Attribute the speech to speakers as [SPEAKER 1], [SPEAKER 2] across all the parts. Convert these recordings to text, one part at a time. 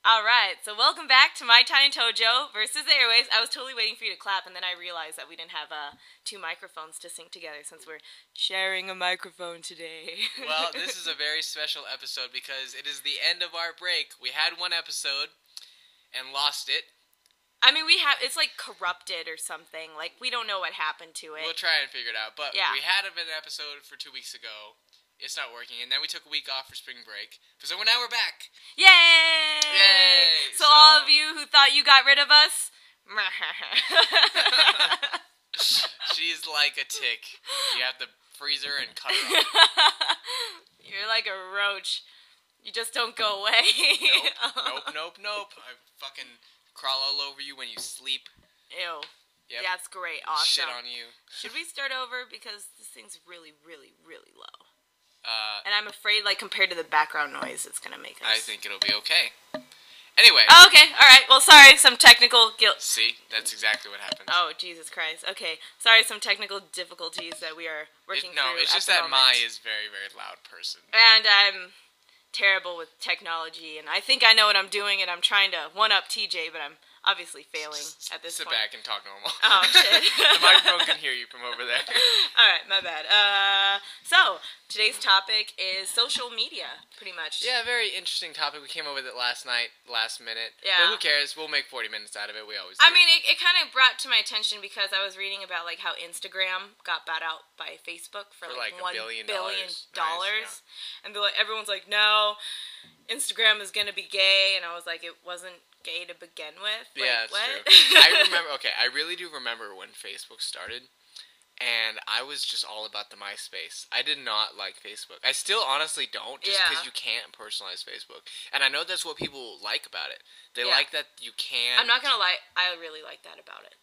[SPEAKER 1] Alright, so welcome back to Mai Tai and ToJo versus Airwaves. I was totally waiting for you to clap, and then I realized that we didn't have two microphones to sync together since we're sharing a microphone today.
[SPEAKER 2] Well, this is a very special episode because it is the end of our break. We had one episode and lost it.
[SPEAKER 1] I mean, it's like corrupted or something. Like, we don't know what happened to it.
[SPEAKER 2] We'll try and figure it out. But
[SPEAKER 1] yeah.
[SPEAKER 2] We had an episode for 2 weeks ago. It's not working. And then we took a week off for spring break. So now we're back.
[SPEAKER 1] Yay!
[SPEAKER 2] Yay!
[SPEAKER 1] So all of you who thought you got rid of us,
[SPEAKER 2] she's like a tick. You have to freeze her and cut her off.
[SPEAKER 1] You're like a roach. You just don't go away.
[SPEAKER 2] Nope. I fucking crawl all over you when you sleep.
[SPEAKER 1] Ew.
[SPEAKER 2] Yep.
[SPEAKER 1] That's great. Awesome.
[SPEAKER 2] Shit on you.
[SPEAKER 1] Should we start over? Because this thing's really, really, really low. And I'm afraid, like, compared to the background noise, it's going to make us...
[SPEAKER 2] I think it'll be okay. Anyway.
[SPEAKER 1] Oh, okay. All right. Well, sorry. Some technical guilt.
[SPEAKER 2] See? That's exactly what happens.
[SPEAKER 1] Oh, Jesus Christ. Okay. Sorry, some technical difficulties that we are working through.
[SPEAKER 2] No, it's just that Mai is a very, very loud person.
[SPEAKER 1] And I'm terrible with technology, and I think I know what I'm doing, and I'm trying to one-up TJ, but I'm obviously failing at this
[SPEAKER 2] point. Sit back and talk normal.
[SPEAKER 1] Oh, shit.
[SPEAKER 2] The microphone can hear you from over there.
[SPEAKER 1] Alright, my bad. So, today's topic is social media, pretty much.
[SPEAKER 2] Yeah, very interesting topic. We came up with it last night, last minute.
[SPEAKER 1] Yeah.
[SPEAKER 2] But who cares? We'll make 40 minutes out of it. We always do.
[SPEAKER 1] I mean, it kind of brought to my attention because I was reading about, like, how Instagram got bought out by Facebook for like $1 billion.
[SPEAKER 2] Nice, yeah.
[SPEAKER 1] And everyone's like, no, Instagram is going to be gay. And I was like, it wasn't gay to begin with. Like,
[SPEAKER 2] yeah, that's
[SPEAKER 1] what?
[SPEAKER 2] true. I remember, I really do remember when Facebook started. And I was just all about the MySpace. I did not like Facebook. I still honestly don't, just because you can't personalize Facebook. And I know that's what people like about it. They like that you can.
[SPEAKER 1] I'm not going to lie. I really like that about it.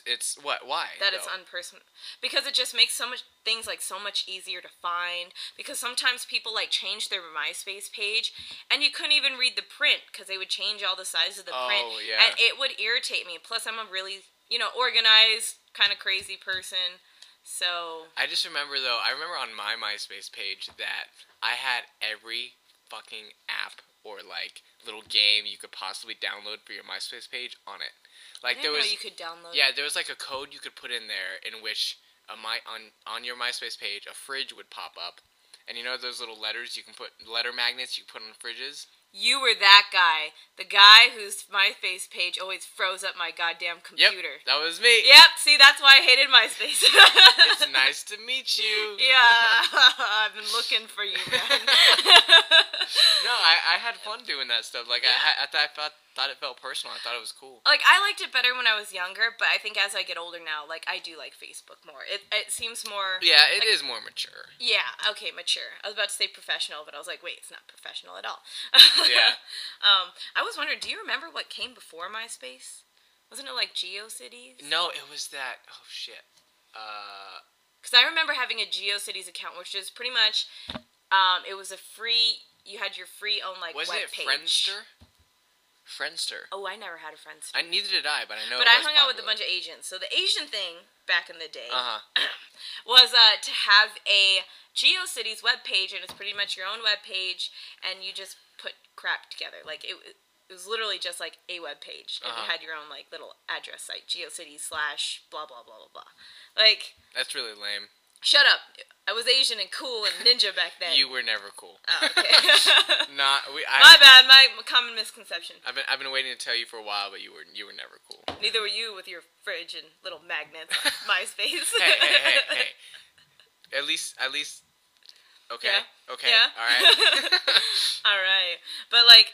[SPEAKER 2] It's what? Why?
[SPEAKER 1] That it's unpersonal. Because it just makes so much things like so much easier to find. Because sometimes people like change their MySpace page, and you couldn't even read the print because they would change all the size of the print.
[SPEAKER 2] Oh yeah.
[SPEAKER 1] And it would irritate me. Plus, I'm a really organized kind of crazy person. So
[SPEAKER 2] I just remember though. I remember on my MySpace page that I had every fucking app or like little game you could possibly download for your MySpace page on it. Like
[SPEAKER 1] I didn't know you could download.
[SPEAKER 2] Yeah, there was like a code you could put in there in which on your MySpace page a fridge would pop up, and you know those little letters you can put letter magnets you can put on fridges.
[SPEAKER 1] You were that guy, the guy whose MySpace page always froze up my goddamn computer.
[SPEAKER 2] Yep, that was me.
[SPEAKER 1] Yep, see, that's why I hated MySpace.
[SPEAKER 2] It's nice to meet you.
[SPEAKER 1] Yeah, I've been looking for you, man.
[SPEAKER 2] No, I had fun doing that stuff. Like I thought it felt personal. I thought it was cool.
[SPEAKER 1] Like I liked it better when I was younger, but I think as I get older now, like I do like Facebook more. It seems more.
[SPEAKER 2] Yeah, it is more mature.
[SPEAKER 1] Yeah, okay, mature. I was about to say professional, but I was like, wait, it's not professional at all.
[SPEAKER 2] Yeah.
[SPEAKER 1] I was wondering, do you remember what came before MySpace? Wasn't it like GeoCities?
[SPEAKER 2] No, it was that. Oh shit.
[SPEAKER 1] Because I remember having a GeoCities account, which is pretty much, it was a free. You had your free own like
[SPEAKER 2] web page. Was it Friendster?
[SPEAKER 1] Oh, I never had a Friendster.
[SPEAKER 2] Neither did I, but I know.
[SPEAKER 1] But
[SPEAKER 2] I
[SPEAKER 1] hung
[SPEAKER 2] popular.
[SPEAKER 1] out with a bunch of Asians. So the Asian thing back in the day
[SPEAKER 2] Uh-huh.
[SPEAKER 1] was to have a GeoCities web page, and it's pretty much your own web page, and you just put crap together. Like it was literally just like a web page, and you had your own like little address site, GeoCities / blah blah blah blah blah. Like
[SPEAKER 2] that's really lame.
[SPEAKER 1] Shut up! I was Asian and cool and ninja back then.
[SPEAKER 2] You were never cool.
[SPEAKER 1] Oh, okay.
[SPEAKER 2] My
[SPEAKER 1] bad. My common misconception.
[SPEAKER 2] I've been waiting to tell you for a while, but you were never cool.
[SPEAKER 1] Neither were you with your fridge and little magnets on MySpace.
[SPEAKER 2] Hey. At least. Okay.
[SPEAKER 1] Yeah.
[SPEAKER 2] Okay.
[SPEAKER 1] Yeah.
[SPEAKER 2] All right.
[SPEAKER 1] All right. But like,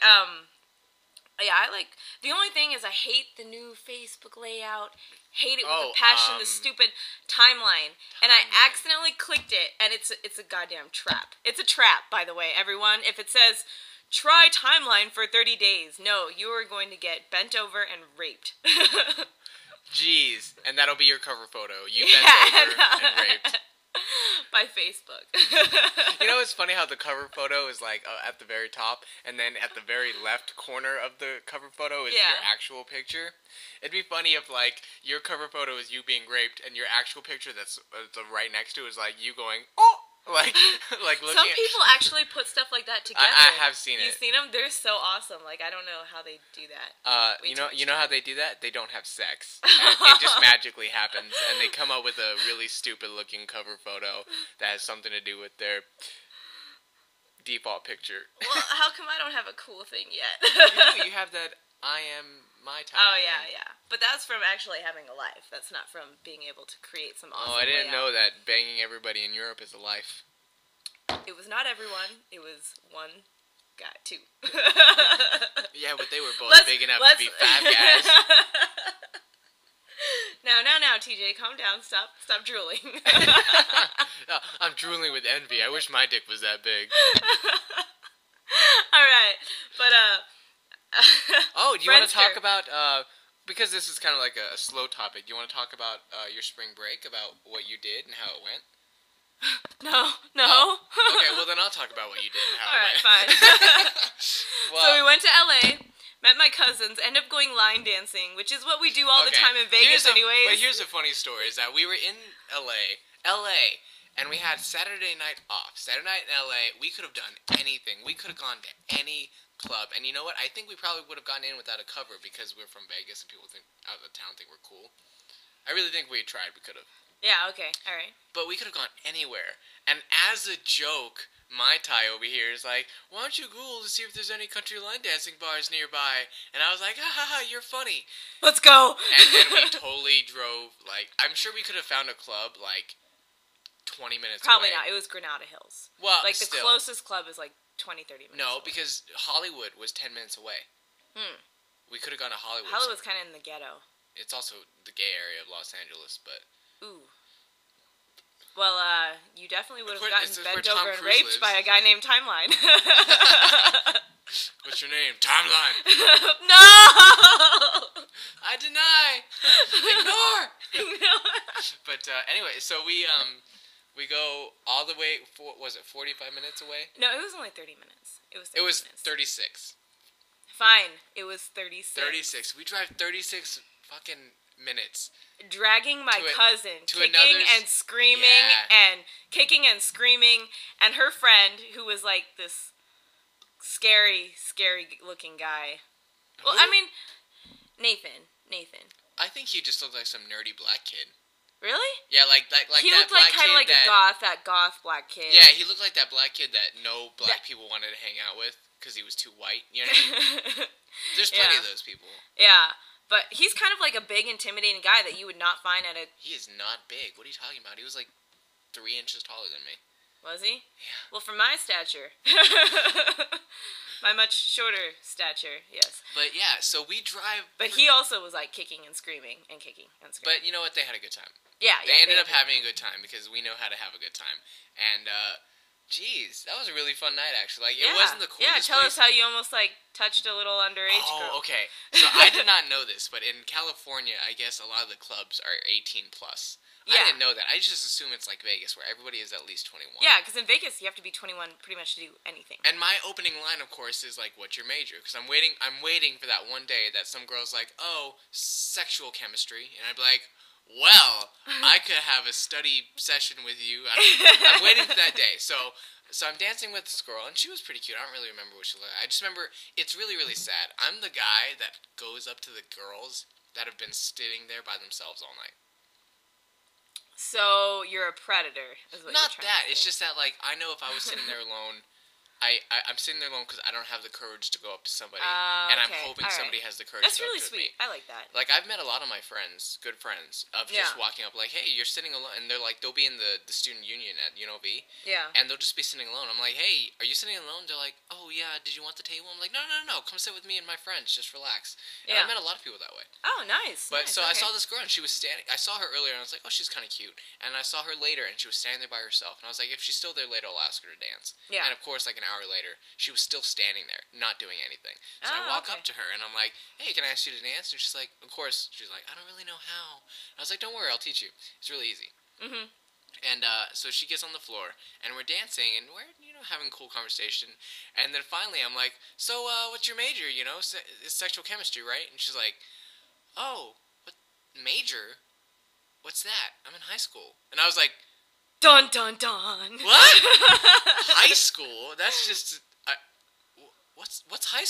[SPEAKER 1] yeah, I like. The only thing is, I hate the new Facebook layout. Hate it with a passion. The stupid timeline, and I accidentally clicked it, and it's a goddamn trap. It's a trap, by the way, everyone. If it says try timeline for 30 days, no, you are going to get bent over and raped.
[SPEAKER 2] Jeez, and that'll be your cover photo. You bent over and raped.
[SPEAKER 1] By Facebook.
[SPEAKER 2] You know, it's funny how the cover photo is like at the very top, and then at the very left corner of the cover photo is your actual picture. It'd be funny if like your cover photo is you being raped, and your actual picture that's right next to it is like you going, oh, like looking.
[SPEAKER 1] Some people actually put stuff like that together.
[SPEAKER 2] I have seen it.
[SPEAKER 1] You've seen them? They're so awesome. Like, I don't know how they do that.
[SPEAKER 2] You know how they do that? They don't have sex. It just magically happens, and they come up with a really stupid looking cover photo that has something to do with their default picture.
[SPEAKER 1] Well, how come I don't have a cool thing yet?
[SPEAKER 2] You have that I am Mai Tai.
[SPEAKER 1] Oh, yeah, yeah. But that's from actually having a life. That's not from being able to create some awesome
[SPEAKER 2] I didn't
[SPEAKER 1] layout.
[SPEAKER 2] know that banging everybody in Europe is a life.
[SPEAKER 1] It was not everyone. It was one guy, too.
[SPEAKER 2] Yeah, but they were both big enough to be five guys.
[SPEAKER 1] Now, TJ, calm down. Stop drooling.
[SPEAKER 2] I'm drooling with envy. I wish my dick was that big.
[SPEAKER 1] All right, but
[SPEAKER 2] do you want to talk about because this is kind of like a slow topic? Do you want to talk about your spring break, about what you did and how it went?
[SPEAKER 1] No.
[SPEAKER 2] Oh, okay, well then I'll talk about what you did and how it went.
[SPEAKER 1] All right, fine.
[SPEAKER 2] Well,
[SPEAKER 1] so we went to LA, met my cousins, ended up going line dancing, which is what we do all the time in Vegas anyways.
[SPEAKER 2] But here's a funny story, is that we were in LA, and we had Saturday night off. Saturday night in LA, we could have done anything. We could have gone to any club, and you know what? I think we probably would have gone in without a cover because we're from Vegas and people out of the town think we're cool. I really think we tried. We could have.
[SPEAKER 1] Yeah, okay, alright.
[SPEAKER 2] But we could have gone anywhere. And as a joke, Mai Tai over here is like, why don't you Google to see if there's any country line dancing bars nearby? And I was like, ha ha ha, you're funny.
[SPEAKER 1] Let's go!
[SPEAKER 2] And then we totally drove, like, I'm sure we could have found a club, like, 20 minutes
[SPEAKER 1] Probably
[SPEAKER 2] away.
[SPEAKER 1] not, it was Granada Hills.
[SPEAKER 2] Well,
[SPEAKER 1] like, the
[SPEAKER 2] still.
[SPEAKER 1] closest club is like 20-30 minutes
[SPEAKER 2] No,
[SPEAKER 1] away.
[SPEAKER 2] because Hollywood was 10 minutes away. We could have gone to Hollywood.
[SPEAKER 1] Hollywood's kind of in the ghetto.
[SPEAKER 2] It's also the gay area of Los Angeles, but...
[SPEAKER 1] Ooh. Well, you definitely would have gotten bent
[SPEAKER 2] Tom
[SPEAKER 1] over and
[SPEAKER 2] Cruise
[SPEAKER 1] raped by a guy named Timeline.
[SPEAKER 2] What's your name? Timeline.
[SPEAKER 1] No!
[SPEAKER 2] I deny. Ignore. But anyway, so we go all the way. Was it 45 minutes away?
[SPEAKER 1] No, it was only 30 minutes. It was
[SPEAKER 2] 36.
[SPEAKER 1] Fine, it was 36.
[SPEAKER 2] 36. We drive 36 fucking minutes.
[SPEAKER 1] Dragging my cousin, kicking and screaming and and her friend, who was like this scary looking guy. Well, I mean, Nathan.
[SPEAKER 2] I think he just looked like some nerdy black kid.
[SPEAKER 1] Really?
[SPEAKER 2] Yeah, like
[SPEAKER 1] he
[SPEAKER 2] that
[SPEAKER 1] looked like
[SPEAKER 2] kind of
[SPEAKER 1] like that goth black kid.
[SPEAKER 2] Yeah, he looked like that black kid that no black people wanted to hang out with because he was too white. You know what I mean? There's plenty of those people.
[SPEAKER 1] Yeah. But he's kind of like a big, intimidating guy that you would not find at a...
[SPEAKER 2] He is not big. What are you talking about? He was like 3 inches taller than me.
[SPEAKER 1] Was he?
[SPEAKER 2] Yeah.
[SPEAKER 1] Well, for my stature. My much shorter stature, yes.
[SPEAKER 2] But yeah, so we drive...
[SPEAKER 1] But he also was like kicking and screaming.
[SPEAKER 2] But you know what? They had a good time.
[SPEAKER 1] Yeah,
[SPEAKER 2] They ended up having a good time because we know how to have a good time. And, jeez, that was a really fun night, actually. Like, it wasn't the coolest
[SPEAKER 1] tell us how you almost, like, touched a little underage girl.
[SPEAKER 2] Oh, okay. So I did not know this, but in California, I guess a lot of the clubs are 18 plus. Yeah. I didn't know that. I just assume it's like Vegas, where everybody is at least 21.
[SPEAKER 1] Yeah, because in Vegas, you have to be 21 pretty much to do anything.
[SPEAKER 2] And my opening line, of course, is like, what's your major? Because I'm waiting for that one day that some girl's like, oh, sexual chemistry. And I'd be like... Well, I could have a study session with you. I'm waiting for that day. So I'm dancing with this girl, and she was pretty cute. I don't really remember what she looked like. I just remember it's really, really sad. I'm the guy that goes up to the girls that have been sitting there by themselves all night.
[SPEAKER 1] So you're a predator, is what
[SPEAKER 2] Not
[SPEAKER 1] you're trying
[SPEAKER 2] that.
[SPEAKER 1] to say.
[SPEAKER 2] It's just that, like, I know if I was sitting there alone... I'm sitting there alone because I don't have the courage to go up to somebody, and I'm hoping somebody has the courage to go up to me.
[SPEAKER 1] That's really sweet. I like that.
[SPEAKER 2] Like, I've met a lot of my friends, good friends, of just walking up like, hey, you're sitting alone, and they're like, they'll be in the student union at UNLV, and they'll just be sitting alone. I'm like, hey, are you sitting alone? They're like, oh, yeah, did you want the table? I'm like, no, come sit with me and my friends, just relax. And I met a lot of people that way.
[SPEAKER 1] Oh, nice.
[SPEAKER 2] But, so I saw this girl, and she was standing, I saw her earlier, and I was like, oh, she's kind of cute, and I saw her later, and she was standing there by herself, and I was like, if she's still there later, I'll ask her to dance. Yeah. And, of course, like an hour later, she was still standing there, not doing anything. So I walk up to her, and I'm like, hey, can I ask you to dance? And she's like, of course. She's like, I don't really know how. I was like, don't worry, I'll teach you. It's really easy. Mm-hmm. And so she gets on the floor, and we're dancing, and we're, having a cool conversation. And then finally, I'm like, so what's your major, It's sexual chemistry, right? And she's like, oh, what major? What's that? I'm in high school. And I was like,
[SPEAKER 1] Dun dun dun.
[SPEAKER 2] What? High school? That's just. What's high school?